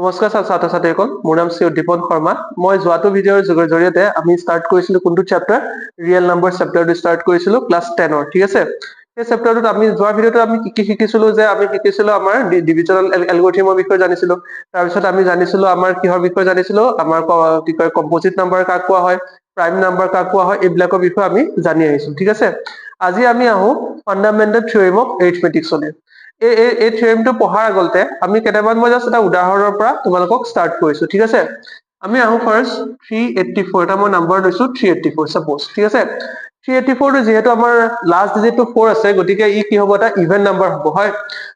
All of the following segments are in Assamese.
নমস্কাৰ ছাত্ৰ ছাত্ৰীসকল, মোৰ নাম শ্ৰী উদ্দীপন শৰ্মা। মই যোৱাটো ভিডিঅ'ৰ জৰিয়তে আমি ষ্টাৰ্ট কৰিছিলো কোনটো চেপ্টাৰ, ৰিয়েল নাম্বাৰ চেপ্টাৰটো ষ্টাৰ্ট কৰিছিলো ক্লাছ 10ৰ, ঠিক আছে। এই চেপ্টাৰটোত আমি যোৱা ভিডিঅ'টো আমি কি শিকিছিলো যে আমি শিকিছিলো আমাৰ ডিভিজনেল এলগৰিথমৰ বিষয়ে জানিছিলো। তাৰপিছত আমি জানিছিলো আমাৰ কিহৰ বিষয়ে জানিছিলো, আমাৰ কি কয় কম্পোজিট নাম্বাৰ কাক কোৱা হয়, প্ৰাইম নাম্বাৰ কাক কোৱা হয়, এইবিলাকৰ বিষয়ে আমি জানি আহিছো, ঠিক আছে। আজি আমি আহো ফাণ্ডামেণ্টেল থিয়ৰেম অফ এৰিথমেটিক্সলৈ। এই থিয়ৰেমটো পঢ়াৰ আগতে আমি কেইটামান মই জাষ্ট এটা উদাহৰণৰ পৰা তোমালোকক ষ্টাৰ্ট কৰিছো, ঠিক আছে। আমি আহো ফাৰ্ষ্ট 384, এটা মই নাম্বাৰ লৈছো 384 সাপোজ, ঠিক আছে। 384 টো যিহেতু আমাৰ লাষ্ট ডিজিটটো 4 আছে, গতিকে ই কি হ'ব, এটা ইভেন নাম্বাৰ হ'ব, হয়।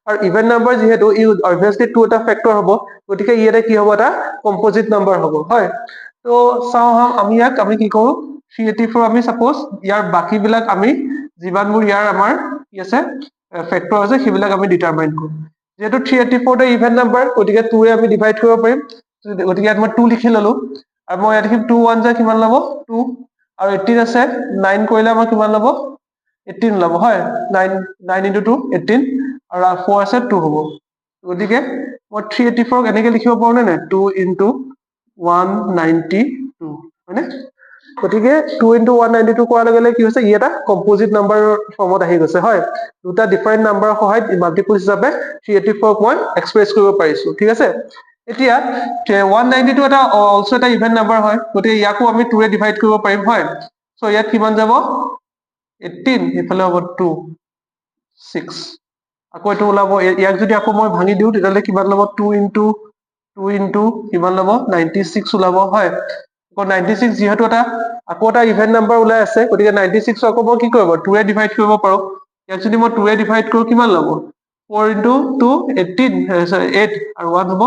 আৰু ইভেন নাম্বাৰ যিহেতু ই অবভিয়াছলি 2 এটা ফেক্টৰ হ'ব, গতিকে ই এটা কি হ'ব, এটা কম্পোজিট নাম্বাৰ হ'ব, হয়। তো চাওঁ আমি ইয়াক আমি কি কৰো, 384 আমি সাপোজ ইয়াৰ বাকি বিলাক আমি যিমানবোৰ ইয়াৰ আমাৰ কি আছে ফেক্টৰ আছে সেইবিলাক আমি ডিটাৰমাইন কৰো। যেহেতু 384 টা ইভেন নাম্বাৰ, গতিকে 2 ৰে আমি ডিভাইড কৰিব পাৰিম, গতিকে ইয়াত মই 2 লিখি ললো। আৰু মই ইয়াত লিখিম 2 1 যা কিমান ল'ব 2, আৰু 18 আছে 9 কৰিলে আমাৰ কিমান ল'ব 18 ল'ব, হয়। 9 into 2 18, আৰু 4 আছে 2 হ'ব। গতিকে মই 384 এনেকে লিখিব পাৰো নে নাই, 2 into 192, হয়নে। গতিকে 2 into 192 কৰাৰ লগে লগে কি হৈছে, ই এটা কম্পোজিট নাম্বাৰৰ ফৰ্মত আহি গৈছে, হয়। দুটা ডিফাৰেন্ট নাম্বাৰৰ সহায়ত মাল্টিপল হিচাপে 384 মই এক্সপ্ৰেছ কৰিব পাৰিছো, ঠিক আছে। এতিয়া 192 এটা অলসো এটা ইভেন নাম্বাৰ হয়, গতিকে ইয়াকো আমি 2 ৰে ডিভাইড কৰিব পাৰিম, হয়। সো ইয়াত কিমান যাব 18, ইফালে হ'ব 2 6, আকৌ এইটো ওলাব। ইয়াক যদি আকৌ মই ভাঙি দিওঁ তেতিয়াহ'লে কিমান ল'ব, 2 into কিমান ল'ব 96 ওলাব, হয়। আকৌ 96 যিহেতু এটা আকৌ এটা ইভেন নাম্বাৰ ওলাই আছে, গতিকে 96 আকৌ মই কি কৰিব 2 ৰে ডিভাইড কৰিব পাৰো। ইয়াক যদি মই 2 ৰে ডিভাইড কৰো কিমান ল'ব, 4 into 2 18, sorry 8, আৰু 1 হ'ব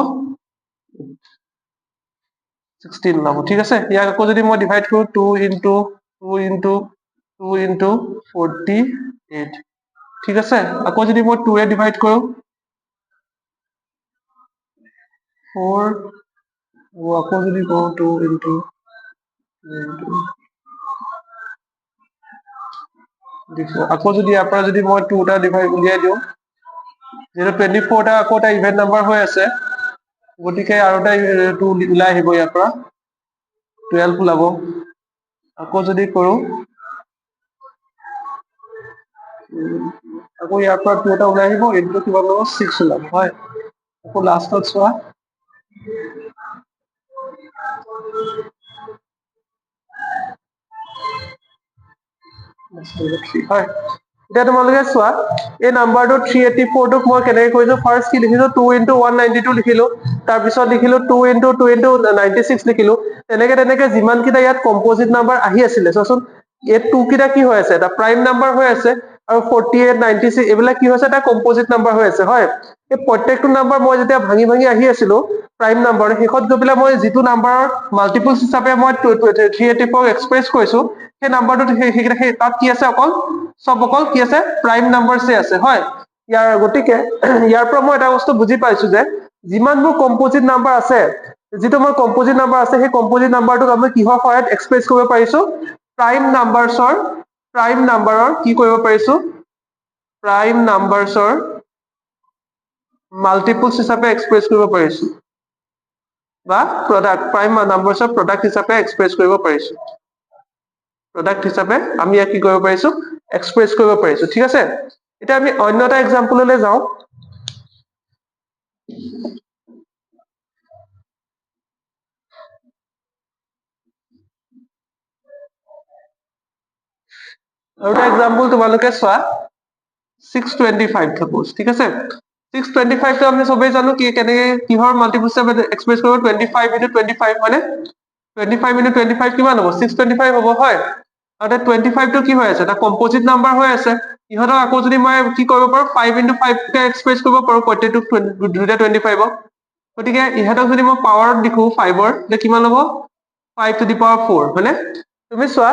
16 ওলাব, ঠিক আছে। ইয়াক আকৌ যদি মই ডিভাইড কৰো 2 into 2 into 48, ঠিক আছে। আকৌ যদি মই 2 ৰে ডিভাইড কৰো 4, আকৌ যদি কৰো 2 into আকৌ যদি ইয়াৰ পৰা যদি মই 2 টা ডিভাইড উলিয়াই দিওঁ, যেহেতু 24 টা আকৌ এটা ইভেন নাম্বাৰ হৈ আছে, গতিকে আৰু এটা ওলাই আহিব ইয়াৰ পৰা 12 ওলাব। আকৌ যদি কৰো আকৌ ইয়াৰ পৰা 2 এটা ওলাই আহিব, এইটো কিমান ল'ব 6 ওলাব, হয়। আকৌ লাষ্টত চোৱা হয়। এতিয়া তোমালোকে চোৱা এই নাম্বাৰটো 384 টোক মই কেনেকে কৰিছো, ফাৰ্ষ্ট কি লিখিলো 2 into 192 লিখিলো, তাৰপিছত লিখিলো 2 into 96 লিখিলো। তেনেকে যিমান কেইটা ইয়াত কম্পোজিট নাম্বাৰ আহি আছিলে, চোৱাচোন এই 2 কেইটা কি হৈ আছে, এটা প্ৰাইম নাম্বাৰ হৈ আছে, আৰু 48 96 এইবিলাক কি হৈছে, এটা কম্পোজিট নাম্বাৰ হৈ আছে, হয়। এই প্ৰত্যেকটো নাম্বাৰ মই যেতিয়া ভাঙি আহি আছিলো প্ৰাইম নাম্বাৰ, শেষত গৈ পেলাই মই যিটো নাম্বাৰৰ মাল্টিপলছ হিচাপে মই 384 এক্সপ্ৰেছ কৰিছো, সেই নাম্বাৰটো তাত কি আছে, অকল কি আছে, প্ৰাইম নাম্বাৰছে আছে, হয়। গতিকে ইয়াৰ পৰা মই এটা বস্তু বুজি পাইছো যে যিমানবোৰ কম্পোজিট নাম্বাৰ আছে, যিটো মোৰ কম্পোজিট নাম্বাৰ আছে, সেই কম্পোজিট নাম্বাৰটোক আমি কিহৰ সহায়ত এক্সপ্ৰেছ কৰিব পাৰিছো, প্ৰাইম নাম্বাৰৰ কি কৰিব পাৰিছো, প্ৰাইম নাম্বাৰছৰ মাল্টিপলছ হিচাপে এক্সপ্ৰেছ কৰিব পাৰিছো, বা প্ৰাইম নাম্বাৰছৰ প্ৰডাক্ট হিচাপে এক্সপ্ৰেছ কৰিব পাৰিছো। প্ৰডাক্ট হিচাপে আমি ইয়াক কি কৰিব পাৰিছো, এক্সপ্ৰেছ কৰিব পাৰিছো, ঠিক আছে। এতিয়া আমি অন্য এটা এক্সাম্পললৈ যাওঁ। আৰু এটা এক্সাম্পল তোমালোকে চোৱা 625 সাপোজ, ঠিক আছে। 625 টো আমি সবেই জানো কি কেনেকে কিহৰ মাল্টিপল হিচাপে এক্সপ্ৰেছ কৰিব, 25 into 25, হয়নে। 25 into 25 কিমান হ'ব 625 হ'ব, হয়। আৰু 25 টো কি হৈ আছে, এটা কম্পোজিট নাম্বাৰ হৈ আছে। ইহঁতক আকৌ যদি মই কি কৰিব পাৰো 5 into 5 কে এক্সপ্ৰেছ কৰিব পাৰো, প্ৰত্যেকটোক 25ক। গতিকে ইহঁতক যদি মই পাৱাৰত লিখো 5ৰ, তেতিয়া কিমান হ'ব 5 to the power 4, হয়নে। তুমি চোৱা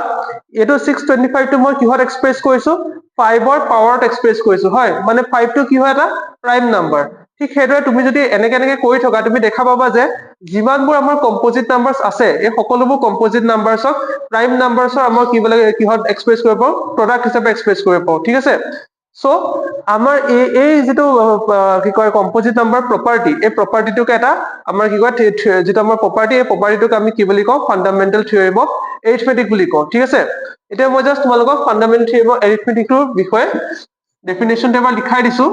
এইটো 625 টো মই কিহত এক্সপ্ৰেছ কৰিছো, 5ৰ পাৱাৰত এক্সপ্ৰেছ কৰিছো, হয়। মানে 5 টো কি হয়, এটা প্ৰাইম নাম্বাৰ। ঠিক সেইদৰে তুমি যদি এনেকে কৰি থকা, তুমি দেখা পাবা যে যিমানবোৰ আমাৰ কম্পোজিট নাম্বাৰছ আছে, এই সকলোবোৰ কম্পোজিট নাম্বাৰছক প্ৰাইম নাম্বাৰছৰ আমাৰ কিহত এক্সপ্ৰেছ কৰিব পাৰো, প্ৰডাক্ট হিচাপে এক্সপ্ৰেছ কৰিব পাৰো, ঠিক আছে। সো আমাৰ এই যেটো কি কয় কম্পোজিট নাম্বাৰ প্ৰপাৰ্টি এই প্ৰপাৰ্টিটোক এটা আমাৰ কি কয় যেটো আমাৰ প্ৰপাৰ্টি এই প্ৰপাৰ্টিটোক আমি কি বুলি কওঁ ফান্ডামেন্টাল থিওৰেম অফ এৰিথমেটিক বুলি কওঁ ঠিক আছে এতিয়া মই জাস্ট তোমালোকক ফান্ডামেন্টাল থিওৰেম অফ এৰিথমেটিকটোৰ বিষয়ে ডেফিনেশনটো এবাৰ লিখাই দিছো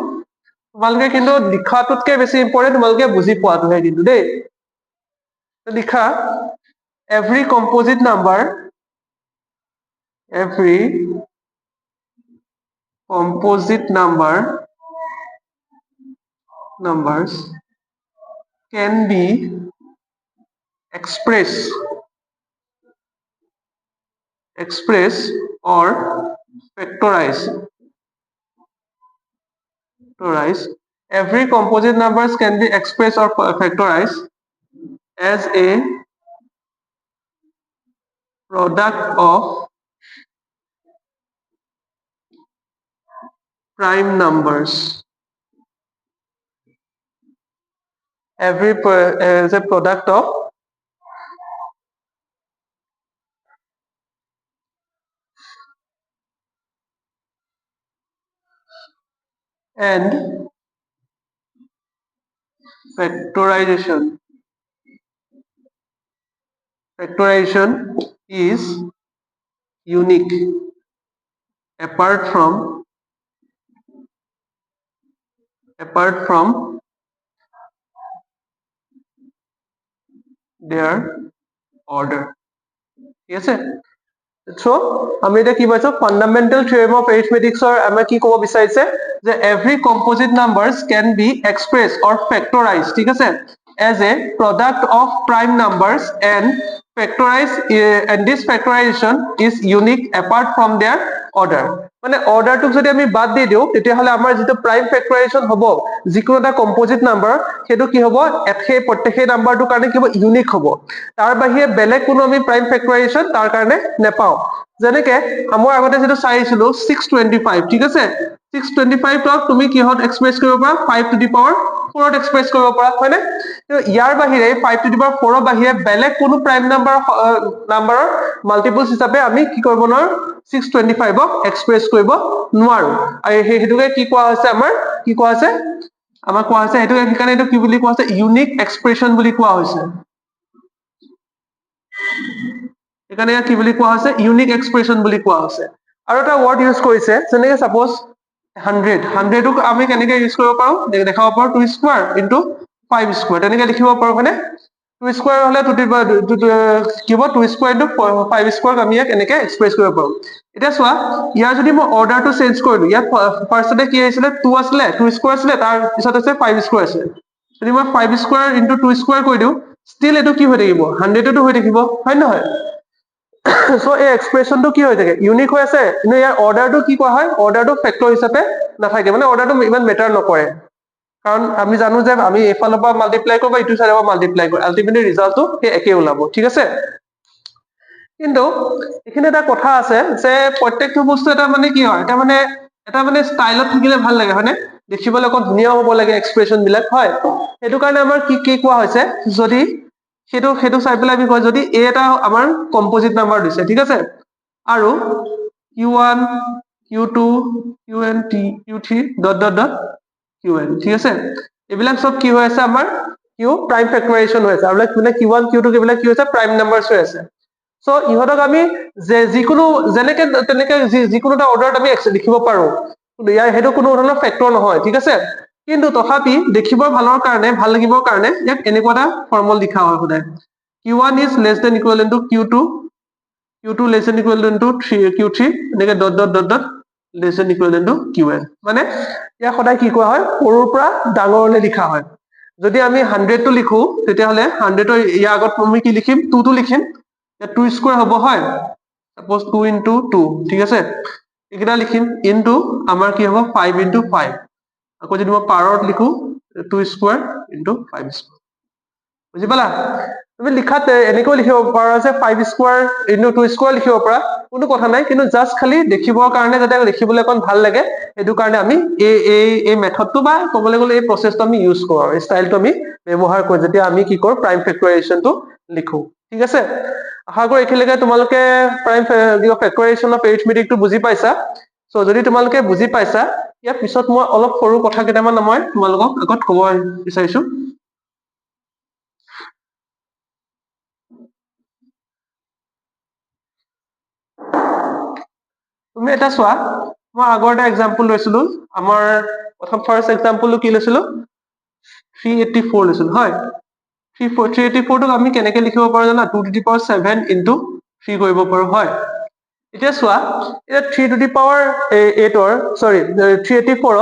তোমালোকে কিন্তু লিখাটোতকৈ বেছি ইম্পৰ্টেন্ট তোমালোকে বুজি পোৱাটোহে কিন্তু দেই লিখা every composite numbers can be expressed or factorized. Every composite numbers can be expressed or factorized as a product of prime numbers. As a product of and factorization is unique apart from their order. Yes, sir. So আমি এটা কি পাইছো ফান্ডামেন্টাল থিওৰেম অফ এৰিথমেটিক্সৰ আমি কি ক'ব বিচাৰিছে যে every composite numbers can be expressed or factorized ঠিক আছে as a product of prime numbers and this factorization is unique apart from their order মানে অৰ্ডাৰটোক যদি আমি বাদ দি দিও তেতিয়াহলে আমাৰ যেটো প্ৰাইম ফেক্টৰাইজেশন হ'ব যিকোনো এটা কম্পোজিট নাম্বাৰ হেতু কি হ'ব একে প্ৰত্যেক নাম্বাৰটোৰ কাৰণে কিবা ইউনিক হ'ব তাৰ বাহিৰে বেলেগ কোনো আমি প্ৰাইম ফেক্টৰাইজেশন তাৰ কাৰণে নেপাও যেনেকে আমাৰ আগতে যেটো চাইছিলো 625 ঠিক আছে 625 ক তুমি কিহত এক্সপ্ৰেছ কৰিব পাৰা 5 to the power 4 to express কৰিব পাৰা হয়নে ইয়াৰ বাহিৰে 5 টু দি পাৱাৰ 4 ৰ বাহিৰে বেলেগ কোনো প্ৰাইম নাম্বাৰৰ মাল্টিপলছ হিচাপে আমি কি কৰিব নোৱাৰো 625 ক এক্সপ্ৰেছ কৰিব নোৱাৰো আৰু হেতুকে কি কোৱা হৈছে আমাৰ কি কোৱা হৈছে আমাৰ কোৱা হৈছে হেতু কাৰণে এটো কি বুলি কোৱা হৈছে ইউনিক এক্সপ্ৰেছন বুলি কোৱা হৈছে এখানে কি বুলি কোৱা হৈছে ইউনিক এক্সপ্ৰেছন বুলি কোৱা হৈছে আৰু এটা ওয়াৰ্ড ইউজ কৰিছে যেনেকে সাপোজ 100 ক আমি কেনেকৈ ইউজ কৰিব পাৰো দেখাব পাৰো 2 স্কয়াৰ ইনটু 5 স্কয়াৰ তেনেকৈ লিখিব পাৰো হয়নে 2 স্কয়াৰ হলে কিবা 2 স্কয়াৰ ইনটু 5 স্কয়াৰ আমি ইয়াক এনেকৈ এক্সপ্ৰেছ কৰিব পাৰো এটা চোৱা ইয়াৰ যদি মই অৰ্ডাৰটো চেঞ্জ কৰিলো ইয়াত ফাৰ্ষ্টতে কি আহিছিলে 2 আছিলে 2 স্কয়াৰ আছিলে তাৰ পিছত আছে 5 স্কয়াৰ আছে যদি মই 5 স্কয়াৰ ইনটু 2 স্কয়াৰ কৰি দিও স্টিল এটো কি হৈ থাকিব 100 টো হৈ থাকিব হয় নহয় সো এই এক্সপ্ৰেছনটো কি হৈ থাকে ইউনিক হৈ আছে কিন্তু ইয়াৰ অৰ্ডাৰটো কি কোৱা হয় অৰ্ডাৰটো ফেক্টৰ হিচাপে নাথাকে মানে অৰ্ডাৰটো ইমান মেটাৰ নকৰে কাৰণ আমি জানো যে আমি এফালৰ পৰা মাল্টিপ্লাই কৰিব ইটো সাইডৰ পৰা মাল্টিপ্লাই কৰিব আলটিমেটলি ৰিজাল্টটো একে ওলাব ঠিক আছে কিন্তু এখানে এটা কথা আছে যে প্ৰত্যেকটো বস্তু এটা মানে কি হয় এটা মানে ষ্টাইলত থাকিলে ভাল লাগে হয়নে দেখিবলৈ অকন ধুনীয়া হ'ব লাগে এক্সপ্ৰেছন বিলাক হয় হেতু কাৰণে আমাৰ কি কোৱা হৈছে যদি হেতু চাই পেলাই আমি কয় যদি এ এটা আমাৰ কম্পোজিট নাম্বাৰ দিছে ঠিক আছে আৰু q1 q2 qn q3 dot dot dot qn ঠিক আছে এবিলাক সব কি হৈ আছে আমাৰ q প্ৰাইম ফেক্টৰাইজেশন হৈ আছে আৰু মানে q1 q2 কেবিলাক কি হৈছে প্ৰাইম নাম্বাৰছ হৈ আছে সো ইহতক আমি যে যিকোনো যেনেকে তেনেকে যিকোনো এটা অৰ্ডাৰত আমি লিখিব পাৰো ইয়াৰ হেতু কোনো ধৰণৰ ফেক্টৰ নহয় ঠিক আছে কিন্তু তথাপি দেখিবৰ ভালৰ কাৰণে ভাল লাগিবৰ কাৰণে ইয়াক এনেকুৱা এটা ফৰ্মুলা লিখা হয় সদায় q1 is less than equal to q2 q2 less than equal to q3 এনেকে dot dot dot dot less than equal to qn মানে ইয়াক সদায় কি কোৱা হয় সৰুৰ পৰা ডাঙৰলৈ লিখা হয় যদি আমি 100 টো লিখো তেতিয়া হলে 100 ৰ ইয়াৰ আগত আমি কি লিখিম 2 টো লিখিম 2 স্কয়াৰ হ'ব হয় সাপোজ 2 into 2 ঠিক আছে একেটা লিখিম ইনটু আমাৰ কি হ'ব 5 into 5 আকৌ যদি মই পাৰত লিখো 2 স্কয়াৰ into 5 স্কয়াৰ বুজি পালা তুমি লিখাত এনেকৈ লিখিব পাৰা যে 5 স্কয়াৰ into 2 স্কয়াৰ লিখিব পাৰা কোনো কথা নাই কিন্তু জাস্ট খালি দেখিবৰ কাৰণে যাতে লিখিবলৈ অকন ভাল লাগে এটো কাৰণে আমি এই মেথডটো বা ক'বলৈ গ'লে এই প্ৰসেছটো আমি ইউজ কৰো এই ষ্টাইলটো আমি ব্যৱহাৰ কৰো যেতিয়া আমি কি কৰো প্ৰাইম ফেক্টৰাইজেশনটো লিখো ঠিক আছে আশা কৰো এখিলৈকে তোমালোকে প্ৰাইম ফেক্টৰাইজেশন অফ এৰিথমেটিকটো বুজি পাইছা সো যদি তোমালোকে বুজি পাইছা ইয়াৰ পিছত মই অলপ সৰু কথা কেইটামান মই তোমালোকক আগত ক'ব বিচাৰিছো তুমি এটা চোৱা মই আগৰ এটা এক্সাম্পল লৈছিলো আমাৰ প্ৰথম ফাৰ্ষ্ট এক্সাম্পলটো কি লৈছিলো 384 লৈছিলো হয় 384 টোক আমি কেনেকে লিখিব পাৰো জানা 2 to the power 7 into 3 কৰিব পাৰো হয় এতিয়া চোৱা এটা 3 to the power 8 or sorry 384 ক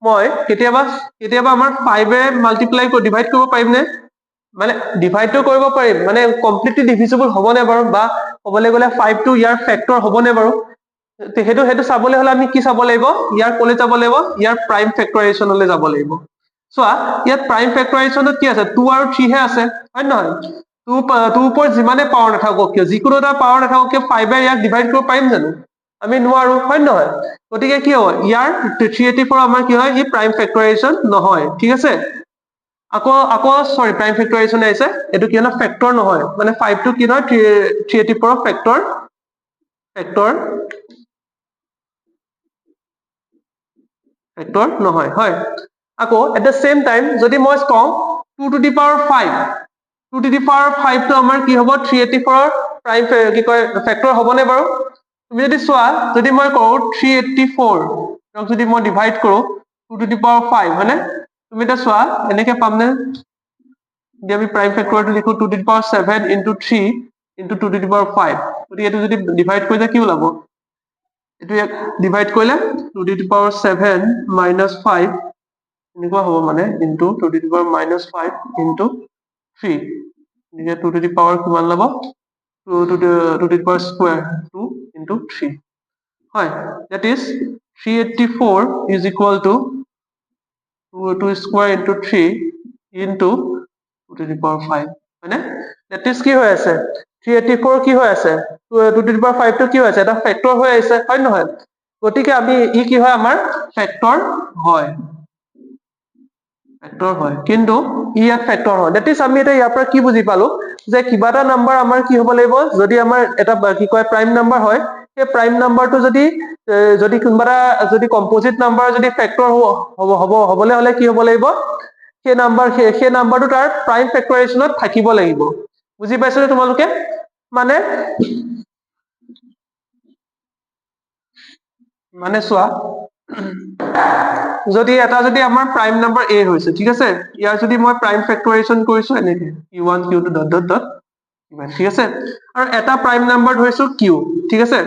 মই কেতিয়াবা আমাৰ 5 এ মাল্টিপ্লাই কৰি ডিভাইড কৰিব পাৰিম নে মানে ডিভাইডটো কৰিব পাৰিম মানে কমপ্লিটলি ডিভিজিবল হ'বনে বাৰু বা ক'বলৈ গ'লে 5 টো ইয়াৰ ফেক্টৰ হ'বনে বাৰু সেইটো চাবলৈ হলে আমি কি চাব লাগিব ইয়াৰ কলে যাব লাগিব ইয়াৰ প্ৰাইম ফেক্টৰাইজেশ্যনলৈ যাব লাগিব চোৱা ইয়াত প্ৰাইম ফেক্টৰাইজেশ্যনত কি আছে 2 আৰু 3 হে আছে হয় নহয় 2 ওপৰত যিমানে পাৱাৰ নাথাকক কিয় যিকোনো এটা পাৱাৰ নাথাকক কিয় 5 এ ইয়াক ডিভাইড কৰিব পাৰিম জানো আমি নোৱাৰো হয় নহয় গতিকে কি হয় ইয়াৰ 384 আমাৰ কি হয় ই প্ৰাইম ফেক্টৰাইজেশ্যন নহয় ঠিক আছে আকৌ সৰি প্ৰাইম ফেক্টৰাইজেশ্যন আহিছে এইটো কি হয় ফেক্টৰ নহয় মানে 5 টো কি হয় 384 ফেক্টৰ নহয় হয় আকৌ এট দ্য সেম টাইম যদি মই কওঁ 2 to the power 5 2 to the power 5 টো আমাৰ কি হ'ব 384 প্ৰাইম কি কয় ফেক্টৰ হ'বনে বাৰু তুমি যদি চোৱা যদি মই কওঁ 384 ক যদি মই ডিভাইড কৰো 2 to the power 5 হয়নে তুমি এটা চোৱা এনেকে পামনে যদি আমি প্ৰাইম ফেক্টৰটো লিখো 2 to the power 7 into 3 into 2 to the power 5 গতিকে এইটো যদি ডিভাইড কৰিলে কি ওলাব এইটো ইয়াক ডিভাইড কৰিলে 2 to the power 7 minus 5 এনেকুৱা হ'ব মানে into 2 to the power minus 5 into 3 গতিকে 2 to the power কিমান ল'ব 2 to the power square 2 into 3 হয় that is 384 is equal to 2 square into 3 into 2 to the power 5 হয়নে that is কি হৈ আছে 384 কি হৈ আছে 2 to the power 5 টো কি হৈ আছে এটা ফেক্টৰ হৈ আছে হয় নহয় গতিকে আমি ই কি হয় আমাৰ ফেক্টৰ হয় কিন্তু ই এক ফেক্টৰ হয় that is আমি এটা ইয়াৰ পৰা কি বুজি পালো যে কিবা এটা নাম্বাৰ আমাৰ কি হ'ব লাগিব যদি আমাৰ এটা কি কয় প্ৰাইম নাম্বাৰ হয় সেই প্ৰাইম নাম্বাৰটো যদি কোনোবা এটা যদি কম্পোজিট নাম্বাৰ যদি ফেক্টৰ হ'বলৈ হলে কি হ'ব লাগিব সেই নাম্বাৰটো তাৰ প্ৰাইম ফেক্টৰাইজেশ্যনত থাকিব লাগিব বুজি পাইছনে তোমালোকে মানে চোৱা যদি আমাৰ প্ৰাইম নাম্বাৰ a হৈছে ঠিক আছে ইয়াৰ যদি মই প্ৰাইম ফেক্টৰাইজেশ্যন কৰিছো এনেকে q1 q2 dot dot dot ঠিক আছে আৰু এটা প্ৰাইম নাম্বাৰ ধৰিছো q ঠিক আছে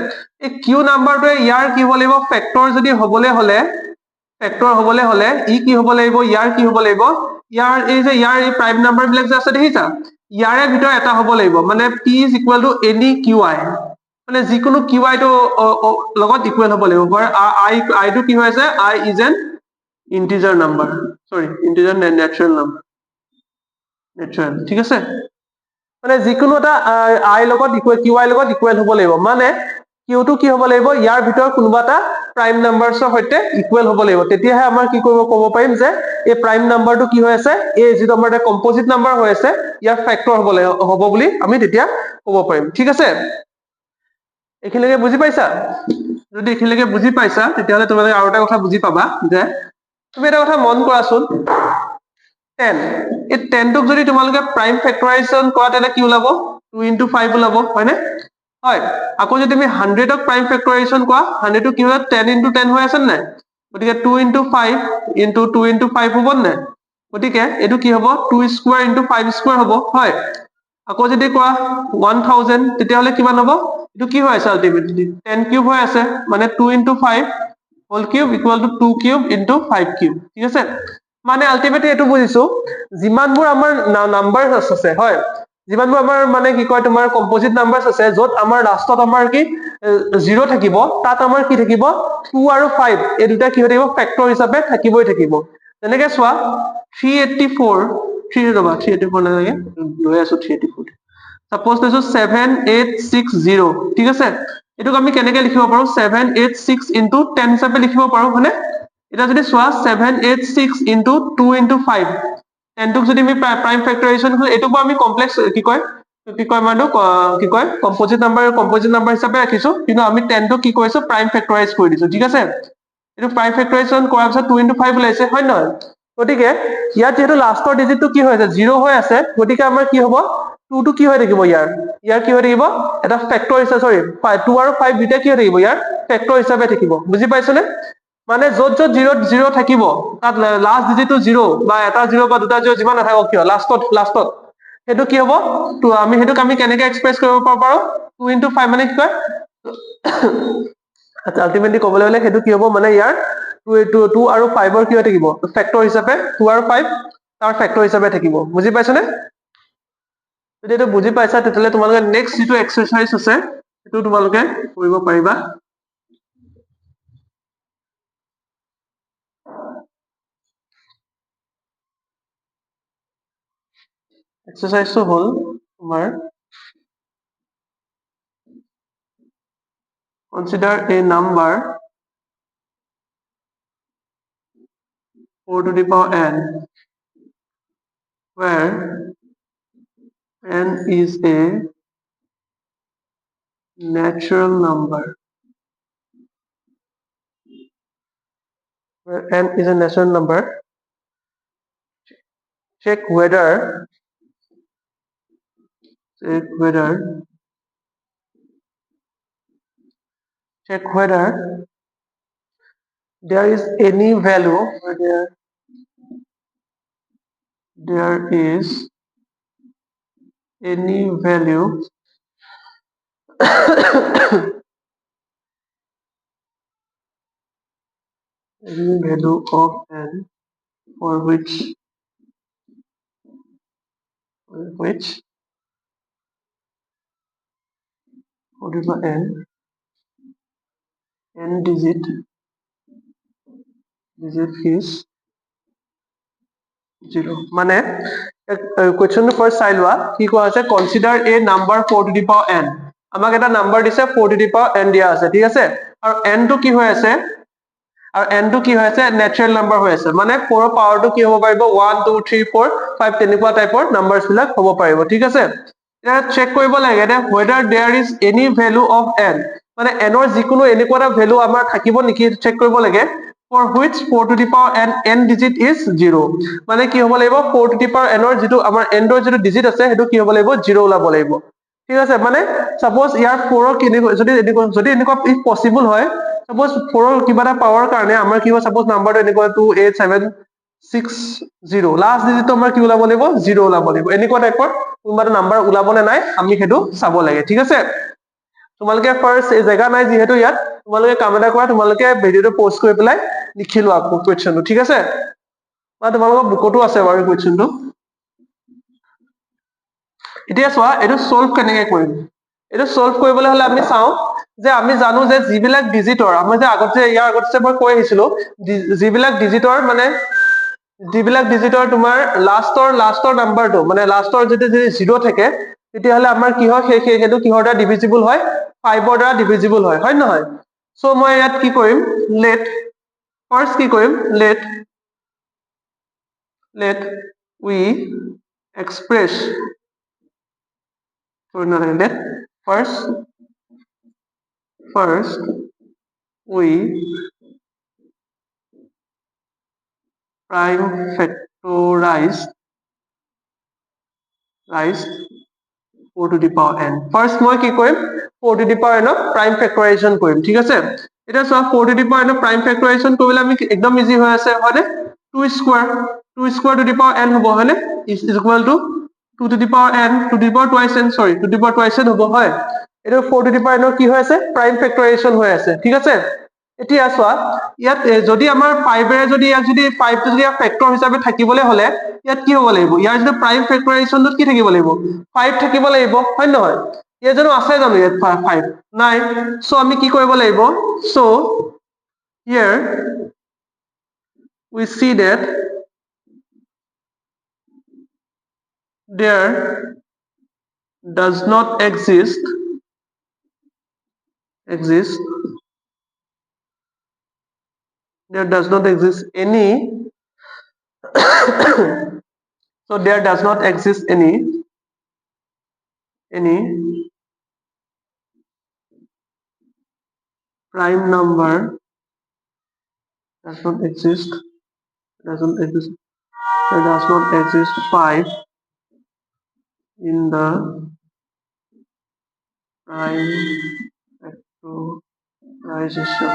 এই q নাম্বাৰটোৱে ইয়াৰ কি হ'ব লাগিব ফেক্টৰ যদি হ'বলৈ হলে ই কি হ'ব লাগিব ইয়াৰ কি হ'ব লাগিব ইয়াৰ এই প্ৰাইম নাম্বাৰ বিলাক যে আছে দেখিছা ইয়াৰে ভিতৰত এটা হ'ব লাগিব মানে p is equal to any qi মানে যিকোনো qi টো লগত ইকুৱেল হ'ব লাগিব i টো কি হৈ আছে i is an integer number sorry integer natural number natural ঠিক আছে মানে যিকোনো এটা i লগত ইকুৱেল qi লগত ইকুৱেল হ'ব লাগিব মানে q টো কি হ'ব লাগিব ইয়াৰ ভিতৰত কোনোবা এটা প্ৰাইম নাম্বাৰছৰ সৈতে ইকুৱেল হ'ব লাগিব তেতিয়াহে আমাৰ কি ক'ব পাৰিম যে এই প্ৰাইম নাম্বাৰটো কি হৈ আছে এই যিটো আমাৰ এটা কম্পোজিট নাম্বাৰ হৈ আছে ইয়াৰ ফেক্টৰ হ'ব বুলি আমি তেতিয়া ক'ব পাৰিম ঠিক আছে এইখিনিলৈকে বুজি পাইছা যদি এইখিনিলৈকে বুজি পাইছা তেতিয়াহ'লে তোমালোকে আৰু এটা কথা বুজি পাবা যে তুমি এটা কথা মন কৰাচোন 10 এই 10 টোক যদি তোমালোকে প্ৰাইম ফেক্টৰাইজেশ্যন কৰা তেনে কি ওলাব 2 into 5 ওলাব হয়নে হয় আকৌ যদি তুমি 100 ক প্ৰাইম ফেক্টৰাইজেশ্যন কৰা 100 টো কি হয় 10 into 10 হৈ আছে নাই গতিকে 2 into 5 into 2 into 5 হ'ব নাই গতিকে এইটো কি হ'ব 2 square into 5 square হ'ব হয় আকৌ যদি কৰা 1000 তেতিয়াহ'লে কিমান হ'ব এইটো কি হৈ আছে আলটিমেটলি 10 কিউব হৈ আছে মানে 2 into 5 whole cube equal to 2 cube into 5 cube ঠিক আছে মানে আলটিমেটলি এইটো বুজিছো যিমানবোৰ আমাৰ নাম্বাৰছ আছে হয় যিমানবোৰ আমাৰ মানে কি কয় তোমাৰ কম্পোজিট নাম্বাৰছ আছে য'ত আমাৰ লাষ্টত আমাৰ কি 0 থাকিব তাত আমাৰ কি থাকিব 2 আৰু 5 এই দুটা কি হৈ থাকিব ফেক্টৰ হিচাপে থাকিবই থাকিব তেনেকে চোৱা 384 নালাগে লৈ আছো 384 সাপোজ লৈছো 7860 ঠিক আছে এটোক আমি কেনেকে লিখিব পাৰো 786 into 10 হিচাপে লিখিব পাৰো হয়নে এটা যদি চোৱা 786 into 2 into 5 10 টোক যদি আমি প্ৰাইম ফেক্টৰাইজেশ্যন এটোক আমি কমপ্লেক্স কি কয় কম্পোজিট নাম্বাৰ হিচাপে ৰাখিছো কিন্তু আমি 10 টোক কি কৰিছো প্ৰাইম ফেক্টৰাইজ কৰি দিছো ঠিক আছে এইটো প্ৰাইম ফেক্টৰাইজেশ্যন কৰাৰ পিছত 2 into 5 ওলাইছে হয় নহয় গতিকে ইয়াত যেহেতু লাষ্টৰ ডিজিটটো কি হৈ আছে 0 হৈ আছে গতিকে আমাৰ কি হ'ব 2 টো কি হৈ থাকিব ইয়াৰ কি হৈ থাকিব এটা ফেক্টৰ হিচাপে সৰি 2 আৰু 5 দুইটা কি হৈ থাকিব ইয়াৰ ফেক্টৰ হিচাপে থাকিব বুজি পাইছনে মানে য'ত য'ত 0 থাকিব তাত লাষ্ট ডিজিটটো 0 বা এটা 0 বা দুটা 0 যিমান নাথাকক কিয় লাষ্টত সেইটো কি হ'ব আমি সেইটোক আমি কেনেকে এক্সপ্ৰেছ কৰিব পাৰো 2 into 5 মানে কি কয় আলটিমেটলি ক'বলৈ গ'লে সেইটো কি হ'ব মানে ইয়াৰ 2 আৰু 5 ৰ কি হৈ থাকিব ফেক্টৰ হিচাপে 2 আৰু 5 তাৰ ফেক্টৰ হিচাপে থাকিব বুজি পাইছনে যদি এইটো বুজি পাইছা তেতিয়াহ'লে তোমালোকে নেক্সট যিটো এক্সাৰচাইজ আছে সেইটো তোমালোকে কৰিব পাৰিবা এক্সাৰচাইজটো হ'ল তোমাৰ consider a number 4 to the power n where n is a natural number check whether there is any value there is any value any value of n for which 4 to the power n digit is 0 মানে কোৱেশ্চনটো ফাৰ্স্ট চাই লোৱা কি কোৱা আছে consider A number 4 to the power n আমাক এটা নাম্বাৰ দিছে 4 to the power n দিয়া আছে ঠিক আছে আৰু n টো কি হৈ আছে নেচাৰেল নাম্বাৰ হৈ আছে মানে 4 ৰ পাৱাৰটো কি হ'ব পাৰিব 1 2 3 4 5 তেনেকুৱা টাইপৰ নাম্বাৰছ বিলাক হ'ব পাৰিব ঠিক আছে এতিয়া চেক কৰিব লাগে যে whether there is any value of n মানে n ৰ যিকোনো এনেকুৱা এটা ভ্যালু আমাৰ থাকিব নেকি চেক কৰিব লাগে for which 4 to the power n digit is 0 মানে কি হ'ব লাগিব 4 to the power n ৰ যিটো আমাৰ n ৰ যিটো ডিজিট আছে সেইটো কি হ'ব লাগিব 0 ওলাব লাগিব ঠিক আছে মানে সাপোজ ইয়াৰ 4 ৰ যদি এনেকুৱা ইফ পসিবল হয় সাপোজ 4 ৰ কিবা এটা পাৱাৰ কাৰণে আমাৰ কি হয় সাপোজ নাম্বাৰটো এনেকুৱা 28760 লাষ্ট ডিজিটটো আমাৰ কি ওলাব লাগিব 0 ওলাব লাগিব এনেকুৱা টাইপৰ কোনোবা এটা নাম্বাৰ ওলাব নে নাই আমি সেইটো চাব লাগে ঠিক আছে তোমালোকে ফাৰ্স্ট এই জেগা নাই যিহেতু ইয়াত তোমালোকে কাম এটা কৰা তোমালোকে ভিডিওটো পজ কৰি পেলাই লিখি লোৱা কোৱেশ্চনটো ঠিক আছে বা তোমালোকৰ বুকতো আছে বাৰু কোৱেশ্চনটো এতিয়া চোৱা এইটো সলভ কেনেকৈ কৰিম এইটো সলভ কৰিবলৈ হলে আমি চাও যে আমি জানো যে যিবিলাক ডিজিটৰ আমি যে আগতে ইয়াৰ আগতে মই কৈ আহিছিলো যিবিলাক ডিজিটৰ তোমাৰ লাষ্টৰ নাম্বাৰটো মানে লাষ্টৰ যদি 0 থাকে তেতিয়াহলে আমাৰ কি হয় সেইটো কিহৰ দ্বাৰা ডিভিজিবল হয় 5 ৰ দ্বাৰা ডিভিজিবল হয় হয় নহয় সো মই ইয়াত কি কৰিম লেট ফাৰ্স্ট কি কৰিম let we express let first we prime factorize 4 to the power n first মই কি কৰিম 4 to the power n prime factorization কৰিম ঠিক আছে এটা সব 4 to the power n prime factorization কৰিলে আমি একদম ইজি হৈ আছে হয়নে 2 square to the power n হ'ব হয়নে is equal to 2 to the power n to the power twice n sorry to the power twice n হ'ব হয় এটা 4 to the power n কি হৈ আছে prime factorization হৈ আছে ঠিক আছে এতিয়া চোৱা ইয়াত যদি আমাৰ 5 এৰে যদি ইয়াত যদি 5 টো যদি ফেক্টৰ হিচাপে থাকিবলৈ হলে ইয়াত কি হ'ব লাগিব ইয়াৰ যদি প্ৰাইম ফেক্টৰাইজেশ্যনটো কি থাকিব লাগিব 5 থাকিব লাগিব হয় নহয় ইয়াত জানো আছে জানো ইয়াত 5 নাই সো আমি কি কৰিব লাগিব so here we see that there does not exist any so there does not exist any prime number does not exist, doesn't exist, there does not exist 5 in the prime factorization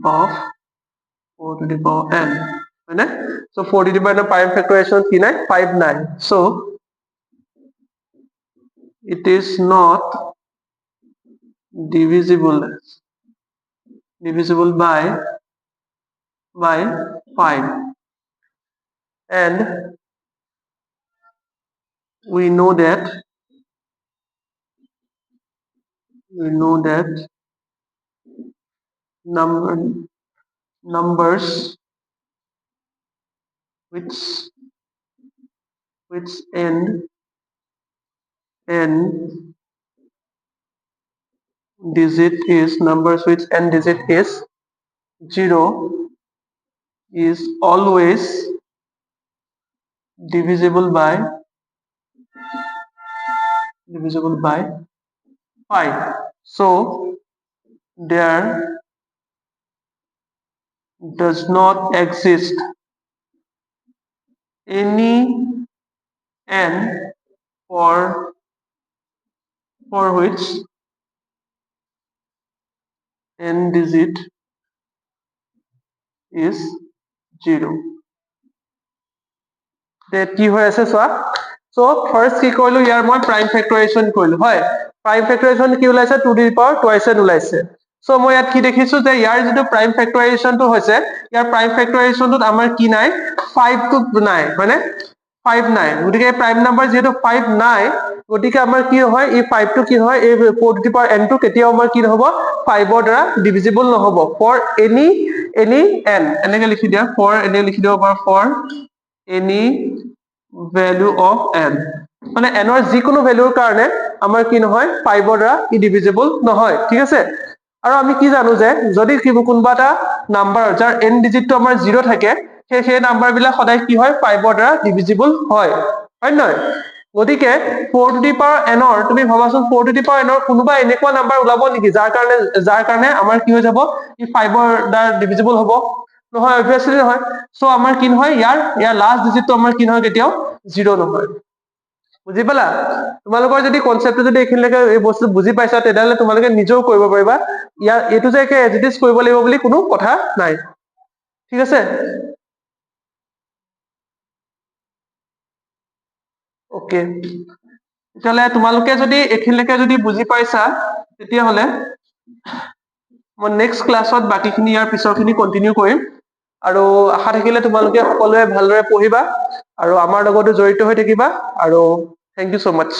of 4 to the power n. Right? So 4 to the power n prime factorization ki nai 5 9. So it is not divisible by 5, and we know that numbers which end n digit is 0 is always divisible by 5. So there does not exist any n for which n digit is 0. কি হৈ আছে চোৱা সো ফাৰ্স্ট কি কৰিলো ইয়াৰ মই প্ৰাইম ফেক্টৰাইজেশ্যন কৰিলো হয় প্ৰাইম ফেক্টৰাইজেশ্যন কি ওলাইছে 2 to the power twice n ওলাইছে সো মই ইয়াত কি দেখিছো যে ইয়াৰ যেটো প্ৰাইম ফেক্টৰাইজেশ্যনটো হৈছে ইয়াৰ প্ৰাইম ফেক্টৰাইজেশ্যনটোত আমাৰ কি নাই 5 টো নাই হয়নে 5 নাই গতিকে প্ৰাইম নাম্বাৰ যেটো 5 নাই গতিকে আমাৰ কি হয় এই 5 টো কি হয় এই 4 টু দি পাৱাৰ n টো কেতিয়াও আমাৰ কি নহব 5 ৰ দ্বাৰা ডিভিজিবল নহব ফৰ এনি n এনেকৈ লিখি দিয়া ফৰ এনে লিখি দিব পাৰ for any value of n মানে n ৰ যিকোনো ভ্যালুৰ কাৰণে আমাৰ কি নহয় 5 ৰ দ্বাৰা ই ডিভিজিবল নহয় ঠিক আছে আৰু আমি কি জানো যে যদি কোনবা এটা নাম্বাৰ যাৰ n ডিজিটটো আমাৰ 0 থাকে সেই নাম্বাৰ বিলাক সদায় কি হয় 5 ৰ দ্বাৰা ডিভিজিবল হয় হয় নহয় গতিকে 4 টু দি পাৱাৰ n ৰ তুমি ভাবাচোন 4 টু দি পাৱাৰ n ৰ কোনোবা এনেকুৱা নাম্বাৰ ওলাব নেকি যাৰ কাৰণে আমাৰ কি হৈ যাব ই 5 ৰ দ্বাৰা ডিভিজিবল হ'ব নহয় obviously নহয় সো আমাৰ কি নহয় ইয়াৰ লাষ্ট ডিজিটটো আমাৰ কি নহয় কেতিয়াও 0 নহয় বুজি পালা তোমালোকৰ যদি কনসেপ্টটো যদি এখিনলৈকে এই বস্তু বুজি পাইছা তেতিয়াহলে তোমালোকে নিজেও কৰিব পাৰিবা ইয়াৰ এটো যে একে এজিটিস কৰিব লাগিব বুলি কোনো কথা নাই ঠিক আছে ওকে তেতিয়াহলে তোমালোকে যদি এখিনলৈকে যদি বুজি পাইছা তেতিয়াহলে মই নেক্সট ক্লাছত বাকিখিনি ইয়াৰ পিছৰখিনি কন্টিনিউ কৰিম আৰু আশা থাকিলে তোমালোকে সকলোৱে ভালদৰে পঢ়িবা আৰু আমাৰ লগতো জড়িত হৈ থাকিবা আৰু থ্যাংক ইউ সো মাচ